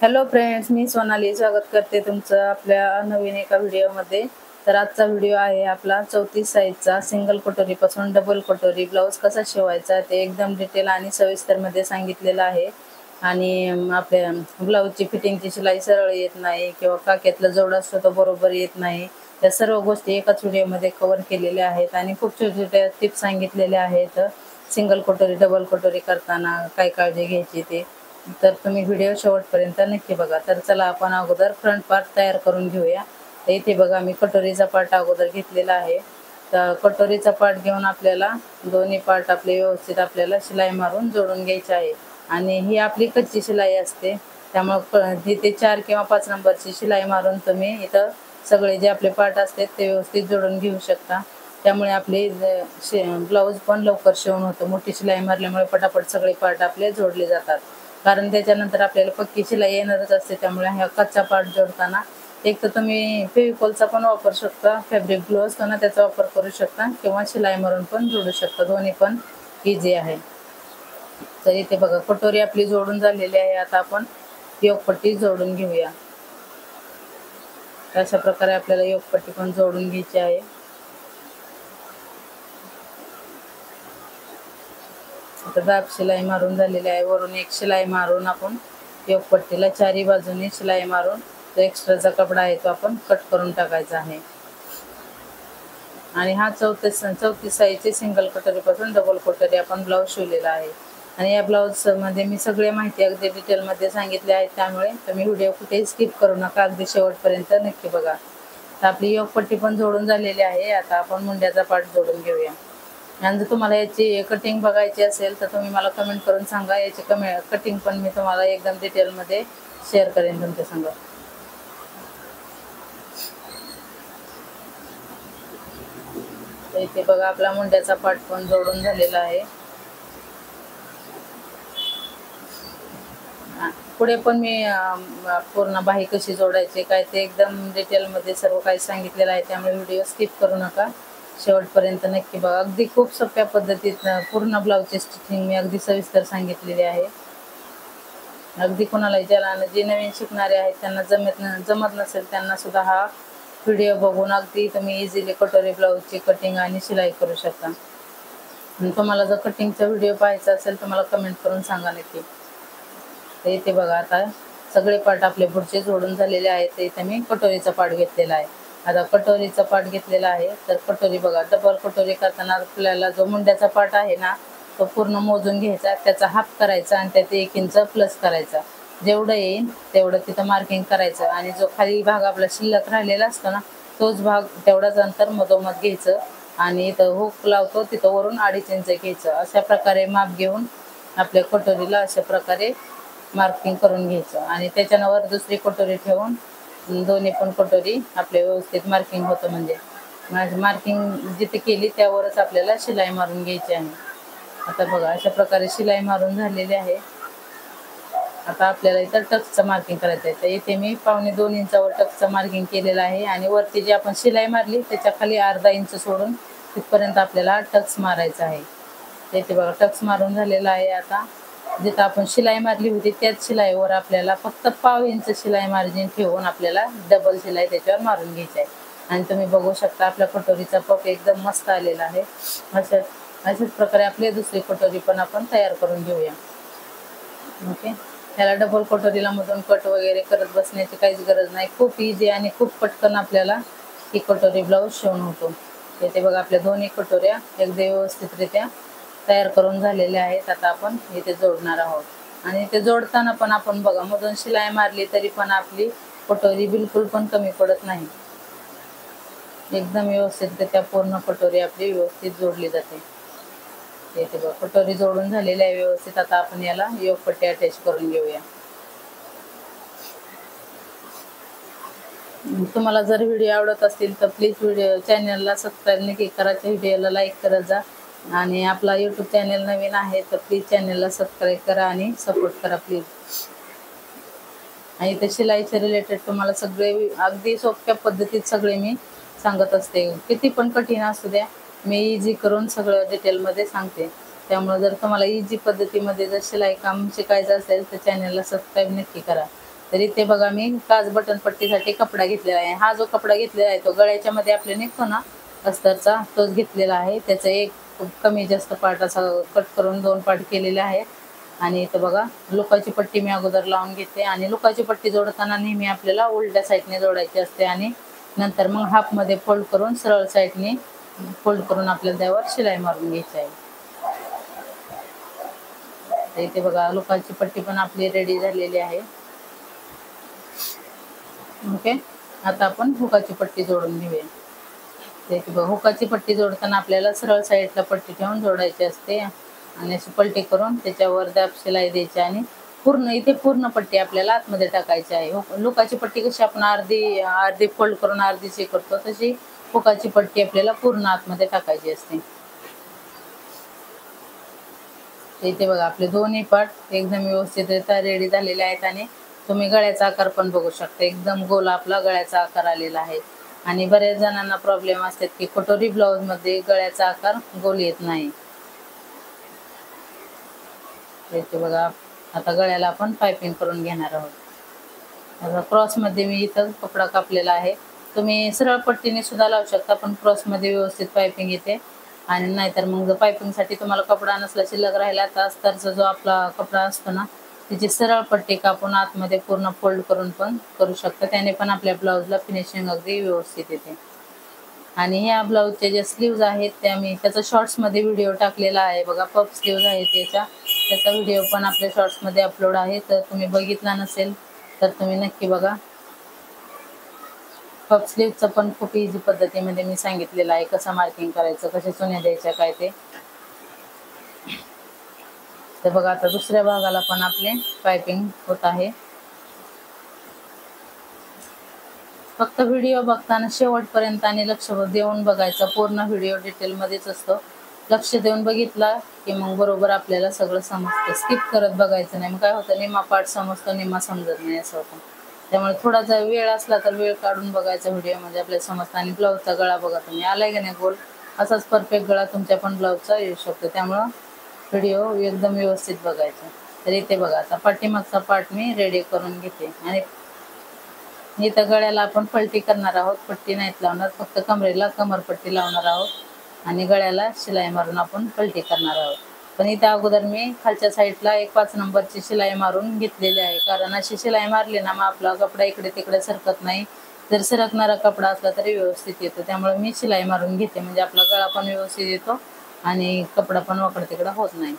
Hello friends, मी सोनाली स्वागत करते तुमचं आपल्या नवीन एका व्हिडिओमध्ये। तर आजचा व्हिडिओ आहे आपला 34 साईजचा सिंगल कटोरीपासून डबल कटोरी ब्लाऊज कसा शिवायचा ते एकदम डिटेल आणि सविस्तरमध्ये सांगितलेलं आहे। आणि आपल्या ब्लाऊजची फिटिंगची शिलाई सरळ येत नाही किंवा काक्यातला जोड असतो तो बरोबर येत नाही, त्या सर्व गोष्टी एकाच व्हिडिओमध्ये कव्हर केलेल्या आहेत आणि खूप छोट्या टिप्स सांगितलेल्या आहेत सिंगल कटोरी डबल कटोरी करताना काय काळजी घ्यायची ते। तर तुम्ही व्हिडिओ शेवटपर्यंत नक्की बघा। तर चला आपण अगोदर फ्रंट पार्ट तयार करून घेऊया। तर इथे बघा मी कटोरीचा पार्ट अगोदर घेतलेला आहे। तर कटोरीचा पार्ट घेऊन आपल्याला दोन्ही पार्ट आपले व्यवस्थित आपल्याला शिलाई मारून जोडून घ्यायचे आहे। आणि ही आपली कच्ची शिलाई असते, त्यामुळे इथे 4 किंवा 5 नंबरची शिलाई मारून तुम्ही इथं सगळे जे आपले पार्ट असतात ते व्यवस्थित जोडून घेऊ शकता। त्यामुळे आपले ब्लाऊज पण लवकर शिवून होतो। मोठी शिलाई मारल्यामुळे पटापट सगळे पार्ट आपले जोडले जातात, कारण त्याच्यानंतर आपल्याला पक्की शिलाई येणारच असते। त्यामुळे हा कच्चा पार्ट जोडताना एक तर तुम्ही फेविकॉलचा पण वापर शकता, फॅब्रिक ग्लू असतो ना त्याचा वापर करू शकता, किंवा शिलाई मारून पण जोडू शकता, दोन्ही पण इझी आहे। तर इथे बघा कटोरी आपली जोडून झालेली आहे। आता आपण योगपट्टी जोडून घेऊया। अशा प्रकारे आपल्याला योगपट्टी पण जोडून घ्यायची आहे। आता दाब शिलाई मारून झालेली आहे, वरून एक शिलाई मारून आपण योगपट्टीला चारी बाजूने शिलाई मारून तो एक्स्ट्राचा कपडा आहे तो आपण कट करून टाकायचा आहे। आणि हा 34 साईजचे सिंगल कटोरीपासून डबल कटोरी आपण ब्लाऊज शिवलेला आहे। आणि या ब्लाऊज मध्ये मी सगळे माहिती अगदी डिटेलमध्ये सांगितले आहे, त्यामुळे तुम्ही व्हिडिओ कुठेही स्किप करू नका, अगदी शेवटपर्यंत नक्की बघा। तर आपली योगपट्टी पण जोडून झालेली आहे। आता आपण मुंड्याचा पार्ट जोडून घेऊया। आणि जर तुम्हाला याची कटिंग बघायची असेल तर तुम्ही मला कमेंट करून सांगा, याची कटिंग पण मी तुम्हाला एकदम डिटेलमध्ये शेअर करेन तुमच्या संग। इथे बघा आपला मुंड्याचा पार्ट पण जोडून झालेला आहे। पुढे पण मी पूर्ण बाही कशी जोडायची काय ते एकदम डिटेलमध्ये सर्व काही सांगितलेलं आहे, त्यामुळे व्हिडिओ स्किप करू नका, शेवटपर्यंत नक्की बघा। अगदी खूप सोप्या पद्धतीत पूर्ण ब्लाऊजची स्टिचिंग मी अगदी सविस्तर सांगितलेली आहे। अगदी कोणाला ज्याला जे नवीन शिकणारे आहेत त्यांना जमत नसेल त्यांना सुद्धा हा व्हिडिओ बघून अगदी तुम्ही इझिली कटोरी ब्लाऊजची कटिंग आणि शिलाई करू शकता। तुम्हाला जर कटिंगचा व्हिडिओ पाहायचा असेल तर मला कमेंट करून सांगा नक्की। तर इथे बघा आता सगळे पार्ट आपले पुढचे जोडून झालेले आहेत। तर इथे मी कटोरीचा पार्ट घेतलेला आहे। आता कटोरीचा पार्ट घेतलेला आहे, तर कटोरी बघा डबल कटोरी करताना आपल्याला जो मुंड्याचा पार्ट आहे ना तो पूर्ण मोजून घ्यायचा, त्याचा हाफ करायचा आणि त्यात 1 इंच प्लस करायचा। जेवढं येईल तेवढं तिथं मार्किंग करायचं, आणि जो खाली भाग आपला शिल्लक राहिलेला असतो ना तोच भाग तेवढाच अंतर मधोमध घ्यायचं, आणि इथं हुक लावतो तिथं वरून 2.5 इंच घ्यायचं। अशा प्रकारे माप घेऊन आपल्या कटोरीला अशा प्रकारे मार्किंग करून घ्यायचं, आणि त्याच्यावर दुसरी कटोरी ठेवून दोन्ही पण कटोरी आपले व्यवस्थित मार्किंग होतं। म्हणजे मार्किंग जिथे केली त्यावरच आपल्याला शिलाई मारून घ्यायची आहे। आता बघा अशा प्रकारे शिलाई मारून झालेली आहे। आता आपल्याला इथं टक्सचं मार्किंग करायचं आहे। तर इथे मी 1.25 इंचावर टक्सचं मार्किंग केलेलं आहे, आणि वरती जी आपण शिलाई मारली त्याच्या खाली अर्धा इंच सोडून तिथपर्यंत आपल्याला टक्स मारायचा आहे। इथे बघा टक्स मारून झालेला आहे। आता जिथं आपण शिलाई मारली होती त्याच शिलाईवर आपल्याला फक्त 1/2 इंच शिलाई मार्जिन ठेवून आपल्याला डबल शिलाई त्याच्यावर मारून घ्यायची आहे। आणि तुम्ही बघू शकता आपल्या कटोरीचा पफ एकदम मस्त आलेला आहे। अशाच प्रकारे आपली दुसरी कटोरी पण आपण तयार करून घेऊया। ओके, त्याला डबल कटोरीला मधून कट वगैरे करत बसण्याची काहीच गरज नाही, खूप इझी आणि खूप पटकन आपल्याला ही कटोरी ब्लाऊज शिवून होतो। इथे बघा आपल्या दोन्ही कटोऱ्या अगदी व्यवस्थितरित्या तयार करून झालेल्या आहेत। आता आपण इथे जोडणार आहोत, आणि ते जोडताना पण आपण बघा मधून शिलाई मारली तरी पण आपली कटोरी बिलकुल पण कमी पडत नाही, एकदम व्यवस्थितरित्या पूर्ण कटोरी आपली व्यवस्थित जोडली जाते। इथे बघा कटोरी जोडून झालेली आहे व्यवस्थित। आता आपण याला योगपट्टी अटॅच करून घेऊया। तुम्हाला जर व्हिडिओ आवडत असतील तर प्लीज चॅनलला सबस्क्राईब नक्की करा, व्हिडिओला लाईक करत जा, आणि आपला यूट्यूब चॅनल नवीन आहे तर प्लीज चॅनलला सबस्क्राईब करा आणि सपोर्ट करा प्लीज। आणि ते शिलाईचे रिलेटेड तुम्हाला सगळे अगदी सोप्या पद्धतीत सगळे मी सांगत असते, किती पण कठीण असू द्या मी इझी करून सगळं डिटेलमध्ये सांगते। त्यामुळे जर तुम्हाला इझी पद्धतीमध्ये जर शिलाई काम शिकायचं असेल तर चॅनलला सबस्क्राईब नक्की करा। तर इथे बघा मी काज बटन पट्टीसाठी कपडा घेतलेला आहे. हा जो कपडा घेतलेला आहे तो गळ्याच्या मध्ये आपले निघतो ना अस्तरचा, तोच घेतलेला आहे. त्याचं एक कमी जास्त पार्ट असा कट करून 2 पार्ट केलेले आहेत. आणि इथं बघा लुकाची पट्टी मी अगोदर लावून घेते. आणि लुकाची पट्टी जोडताना नेहमी आपल्याला उलट्या साईडने जोडायची असते आणि नंतर मग हाफमध्ये फोल्ड करून सरळ साईडने फोल्ड करून आपल्याला त्यावर शिलाई मारून घ्यायची आहे. इथे बघा लुकाची पट्टी पण आपली रेडी झालेली आहे. ओके, आता आपण हुकाची पट्टी जोडून घेऊया. इथे बघा हुकाची पट्टी जोडताना आपल्याला सरळ साईडला पट्टी ठेवून जोडायची असते आणि अशी पलटी करून त्याच्यावर दाब शिलाई द्यायची आणि पूर्ण इथे पूर्ण पट्टी आपल्याला आतमध्ये टाकायची आहे. लुकाची पट्टी कशी आपण अर्धी फोल्ड करून अर्धीची करतो, तशी हुकाची पट्टी आपल्याला पूर्ण आतमध्ये टाकायची असते. इथे बघा आपले दोन्ही पार्ट एकदम व्यवस्थितरित्या रेडी झालेले आहेत. आणि तुम्ही गळ्याचा आकार पण बघू शकता, एकदम गोल आपला गळ्याचा आकार आलेला आहे. आणि बऱ्याच जणांना प्रॉब्लेम असतात की कटोरी ब्लाउज मध्ये गळ्याचा आकार गोल येत नाही. इथे बघा आता गळ्याला आपण पाइपिंग करून घेणार आहोत. आता क्रॉस मध्ये मी इथं कपडा कापलेला आहे. तुम्ही सरळ पट्टीने सुद्धा लावू शकता, पण क्रॉस मध्ये व्यवस्थित पाइपिंग येते. आणि नाहीतर मग जर पाइपिंग साठी तुम्हाला कपडा नसला शिल्लक राहिला तर अस्तरचा जो आपला कपडा असतो ना त्याची सरळ पट्टी कापून आतमध्ये पूर्ण फोल्ड करून पण करू शकता. त्याने पण आपल्या ब्लाउजला फिनिशिंग अगदी व्यवस्थित येते. आणि ह्या ब्लाउजचे जे स्लीव्ज आहेत त्या मी त्याचा शॉर्ट्स मध्ये व्हिडिओ टाकलेला आहे बघा. पफ स्लीव्ज आहे त्याचा व्हिडिओ पण आपल्या शॉर्ट्स मध्ये अपलोड आहे. तर तुम्ही बघितला नसेल तर तुम्ही नक्की बघा. पफ स्लीव्हचं पण खूप इझी पद्धतीमध्ये मी सांगितलेलं आहे, कसं मार्किंग करायचं, कशा चुन्या द्यायच्या काय ते. तर बघा आता दुसऱ्या भागाला पण आपले पाइपिंग होत आहे. फक्त व्हिडिओ बघताना शेवटपर्यंत आणि लक्ष देऊन बघायचं. पूर्ण व्हिडिओ डिटेलमध्येच असतो. लक्ष देऊन बघितला की मग बरोबर आपल्याला सगळं समजतं. स्किप करत बघायचं नाही, मग काय होतं निम्मा पार्ट समजतो निम्मा समजत नाही असं होतं. त्यामुळे थोडा जर वेळ असला तर वेळ काढून बघायचा व्हिडिओ, म्हणजे आपल्याला समजतं. आणि ब्लाऊजचा गळा बघा तुम्ही आलाय का नाही गोल, असाच परफेक्ट गळा तुमच्या पण ब्लाऊजचा येऊ शकतो. त्यामुळं व्हिडिओ एकदम व्यवस्थित बघायचा. तर इथे बघा आता पाठीमागचा पार्ट मी रेडी करून घेते. आणि इथं गळ्याला आपण पलटी करणार आहोत, पट्टी नाहीत लावणार, फक्त कमरेला कमरपट्टी लावणार आहोत आणि गळ्याला शिलाई मारून आपण पलटी करणार आहोत. पण इथे अगोदर मी खालच्या साईडला एक 5 नंबरची शिलाई मारून घेतलेली आहे. कारण अशी शिलाई मारली ना मग आपला कपडा इकडे तिकडे सरकत नाही. जर सरकणारा कपडा असला तरी व्यवस्थित येतो. त्यामुळे मी शिलाई मारून घेते, म्हणजे आपला गळा पण व्यवस्थित येतो आणि कपडा पण वाकडं तिकडं होत नाही.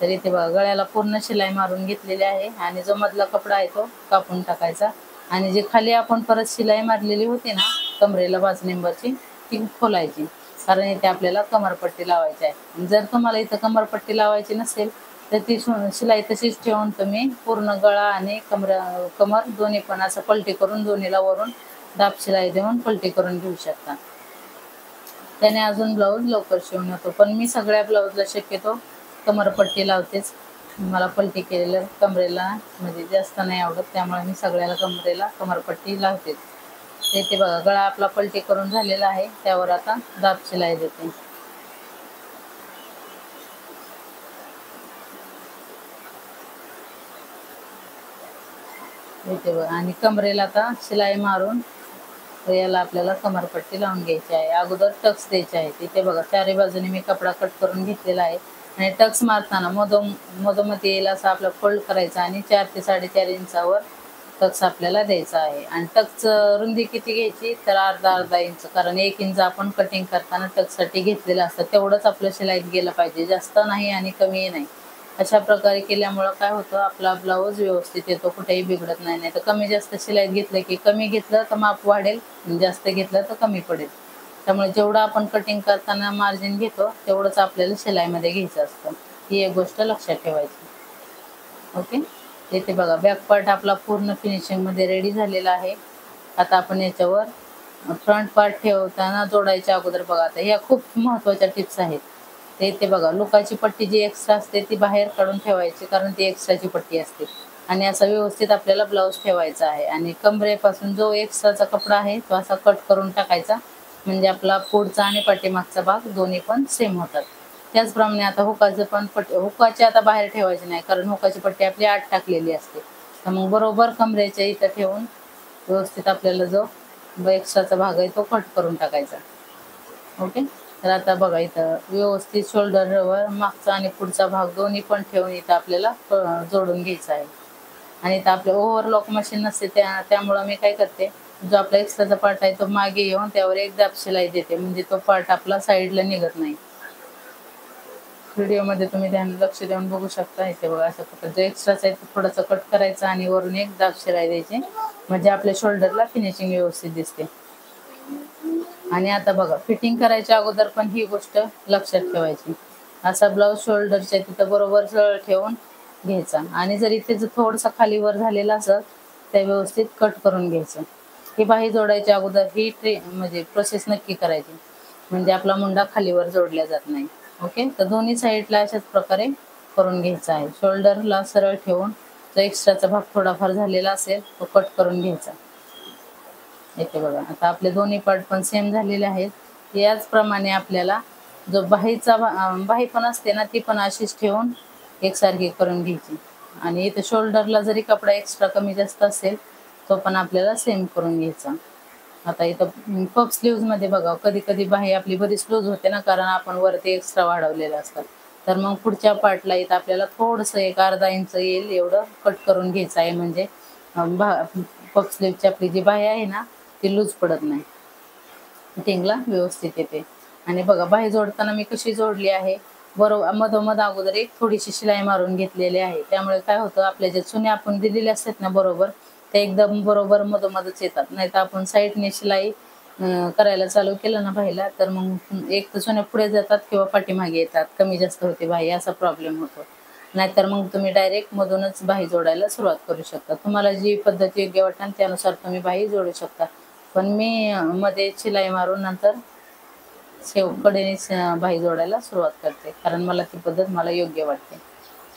तर इथे बघा गळ्याला पूर्ण शिलाई मारून घेतलेली आहे. आणि जो मधला कपडा आहे तो कापून टाकायचा. आणि जे खाली आपण परत शिलाई मारलेली होती ना कमरेला 5 नंबरची ती खोलायची, कारण इथे आपल्याला कमरपट्टी लावायची आहे. जर तुम्हाला इथं कमरपट्टी लावायची नसेल तर ती शिलाई तशीच ठेवून तुम्ही पूर्ण गळा आणि कमर दोन्ही पण असं पलटी करून दोन्हीला वरून दाब शिलाई देऊन पलटी करून घेऊ शकता. त्याने अजून ब्लाऊज लवकर शिवून होतो. पण मी सगळ्या ब्लाऊजला शक्यतो कमरपट्टी लावतेच. मला पलटी केलेलं कमरेला म्हणजे जास्त नाही आवडत, त्यामुळे मी सगळ्याला कमरेला कमरपट्टी लावते. इथे बघा गळा आपला पलटी करून झालेला आहे, त्यावर आता दाब शिलाई देते. इथे बघा आणि कमरेला आता शिलाई मारून याला आपल्याला कमरपट्टी लावून घ्यायची आहे. अगोदर टक्स द्यायचे आहेत. इथे बघा चारी बाजूने मी कपडा कट करून घेतलेला आहे. आणि टक्स मारताना मधोमध येईल असा आपला फोल्ड करायचा आणि 4 ते 4.5 इंचावर टक्स आपल्याला द्यायचा आहे. आणि टक्स रुंदी किती घ्यायची तर अर्धा इंच, कारण 1 इंच आपण कटिंग करताना टक्ससाठी घेतलेलं असतं. तेवढंच आपलं शिलाईत गेलं पाहिजे, जास्त नाही आणि कमी नाही. अशा प्रकारे केल्यामुळं काय होतं आपला ब्लाऊज व्यवस्थित येतो, कुठेही बिघडत नाही. नाही तर कमी जास्त शिलाईत घेतलं की कमी घेतलं तर माप वाढेल, जास्त घेतलं तर कमी पडेल. त्यामुळे जेवढं आपण कटिंग करताना मार्जिन घेतो तेवढंच आपल्याला शिलाईमध्ये घ्यायचं असतं. ही एक गोष्ट लक्षात ठेवायची. ओके, इथे बघा बॅक पार्ट आपला पूर्ण फिनिशिंगमध्ये रेडी झालेला आहे. आता आपण याच्यावर फ्रंट पार्ट ठेवताना जोडायच्या अगोदर बघा आता ह्या खूप महत्त्वाच्या टिप्स आहेत. ते इथे बघा लुकाची पट्टी जी एक्स्ट्रा असते ती बाहेर काढून ठेवायची, कारण ती एक्स्ट्राची पट्टी असते. आणि असा व्यवस्थित आपल्याला ब्लाऊज ठेवायचा आहे. आणि कमरेपासून जो एक्स्ट्राचा कपडा आहे तो असा कट करून टाकायचा, म्हणजे आपला पुढचा आणि पाठीमागचा भाग दोन्ही पण सेम होतात. त्याचप्रमाणे आता हुकाचं पण हुकाची आता बाहेर ठेवायची नाही, कारण हुकाची पट्टी आपली आत टाकलेली असते. तर मग बरोबर कमरेच्या इथं ठेवून व्यवस्थित आपल्याला जो एक्स्ट्राचा भाग आहे तो कट करून टाकायचा. ओके. तर आता बघा इथं व्यवस्थित शोल्डरवर मागचा आणि पुढचा भाग दोन्ही पण ठेवून इथं आपल्याला जोडून घ्यायचा आहे. आणि इथं आपलं ओव्हरलॉक मशीन नसते त्यामुळं मी काय करते, जो आपला एक्स्ट्राचा पार्ट आहे तो मागे येऊन त्यावर एक दाब शिलाई देते, म्हणजे तो पार्ट आपला साईडला निघत नाही. व्हिडिओमध्ये तुम्ही लक्ष देऊन बघू शकता. इथे बघा अशा प्रकारचं एक्स्ट्राचा आहे थोडंसं कट करायचं आणि वरून एक दाब शिलाई द्यायची, म्हणजे आपल्या शोल्डरला फिनिशिंग व्यवस्थित दिसते. आणि आता बघा फिटिंग करायच्या अगोदर पण ही गोष्ट लक्षात ठेवायची. असा ब्लाऊज शोल्डरच्या तिथं बरोबर सरळ ठेवून घ्यायचा आणि जर इथे थोडंसं खाली वर झालेला असं ते व्यवस्थित कट करून घ्यायचं. ही बाही जोडायच्या अगोदर ही म्हणजे प्रोसेस नक्की करायची, म्हणजे आपला मुंडा खालीवर जोडला जात नाही. ओके. तर दोन्ही साईडला अशाच प्रकारे करून घ्यायचा आहे. शोल्डरला सरळ ठेवून जो एक्स्ट्राचा भाग थोडाफार झालेला असेल तो कट करून घ्यायचा. इथे बघा आता आपले दोन्ही पार्ट पण सेम झालेले आहेत. याचप्रमाणे आपल्याला जो बाही पण असते ना ती पण अशीच ठेवून एकसारखी करून घ्यायची. आणि इथे शोल्डरला जरी कपडा एक्स्ट्रा कमी जास्त असेल तो पण आपल्याला सेम करून घ्यायचा. आता इथं पफ स्लीव्हजमध्ये बघा कधी कधी बाही आपली बरीच लूज होते ना, कारण आपण वरती एक्स्ट्रा वाढवलेलं असतं. तर मग पुढच्या पार्टला इथं आपल्याला थोडंसं एक अर्धा इंच येईल एवढं कट करून घ्यायचं आहे, म्हणजे पफ स्लीव्हची आपली जी बाही आहे ना ती लूज पडत नाही, फिटिंगला व्यवस्थित येते. आणि बघा बाही जोडताना मी कशी जोडली आहे, बरोबर मधोमध अगोदर एक थोडीशी शिलाई मारून घेतलेली आहे. त्यामुळे काय होतं, आपल्या ज्या चुन्या आपण दिलेल्या असतात ना बरोबर ते एकदम बरोबर मधोमधच येतात. नाही तर आपण साईडने शिलाई करायला चालू केलं ना बाहीला तर मग एक तर चुन्या पुढे जातात किंवा पाठीमागे येतात, कमी जास्त होते बाही, असा प्रॉब्लेम होतो. नाहीतर मग तुम्ही डायरेक्ट मधूनच बाही जोडायला सुरुवात करू शकता. तुम्हाला जी पद्धत योग्य वाटेल त्यानुसार तुम्ही बाही जोडू शकता. पण मी मध्ये शिलाई मारून नंतर कडेने बाही जोडायला सुरुवात करते, कारण मला ती पद्धत मला योग्य वाटते.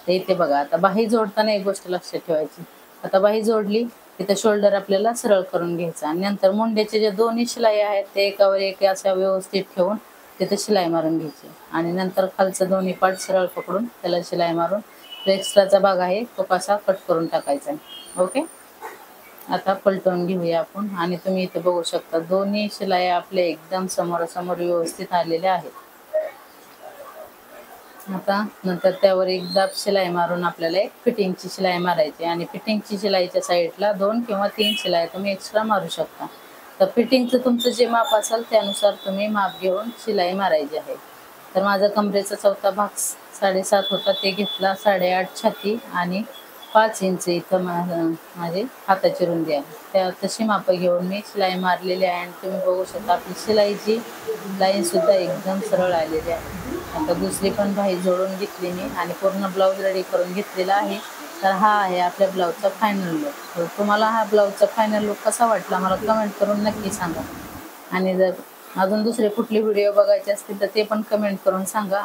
तर इथे बघा आता बाही जोडताना एक गोष्ट लक्षात ठेवायची. आता बाही जोडली तिथं शोल्डर आपल्याला सरळ करून घ्यायचा आणि नंतर मुंड्याचे जे दोन्ही शिलाई आहेत ते एकावर एक अशा व्यवस्थित ठेवून तिथं शिलाई मारून घ्यायची आणि नंतर खालचं दोन्ही पार्ट सरळ पकडून त्याला शिलाई मारून जो एक्स्ट्राचा भाग आहे तो कसा कट करून टाकायचा आहे. ओके. आता पलटवून घेऊया आपण आणि तुम्ही इथे बघू शकता दोन्ही शिलाई आपले एकदम समोरासमोर व्यवस्थित आलेल्या आहेत. आता नंतर त्यावर एक दाब शिलाई मारून आपल्याला एक फिटिंगची शिलाई मारायची आणि फिटिंगची शिलाईच्या साईडला 2 किंवा 3 शिलाई तुम्ही एक्स्ट्रा मारू शकता. तर फिटिंगचं तुमचं जे माप असेल त्यानुसार तुम्ही माप घेऊन शिलाई मारायची आहे. तर माझा कमरेचा चौथा भाग 7.5 होता, ते घेतला 8.5 छाती आणि 5 इंच इथं माझी हाताची रुंदी आहे. त्या तशी मापं घेऊन मी शिलाई मारलेली आहे आणि तुम्ही बघू शकता आपली शिलाईची लाईनसुद्धा एकदम सरळ आलेली आहे. आता दुसरी पण बाही जोडून घेतली मी आणि पूर्ण ब्लाऊज रेडी करून घेतलेला आहे. तर हा आहे आपल्या ब्लाऊजचा फायनल लुक. तर तुम्हाला हा ब्लाऊजचा फायनल लुक कसा वाटला मला कमेंट करून नक्की सांगा. आणि जर अजून दुसरे कुठले व्हिडिओ बघायचे असतील तर ते पण कमेंट करून सांगा.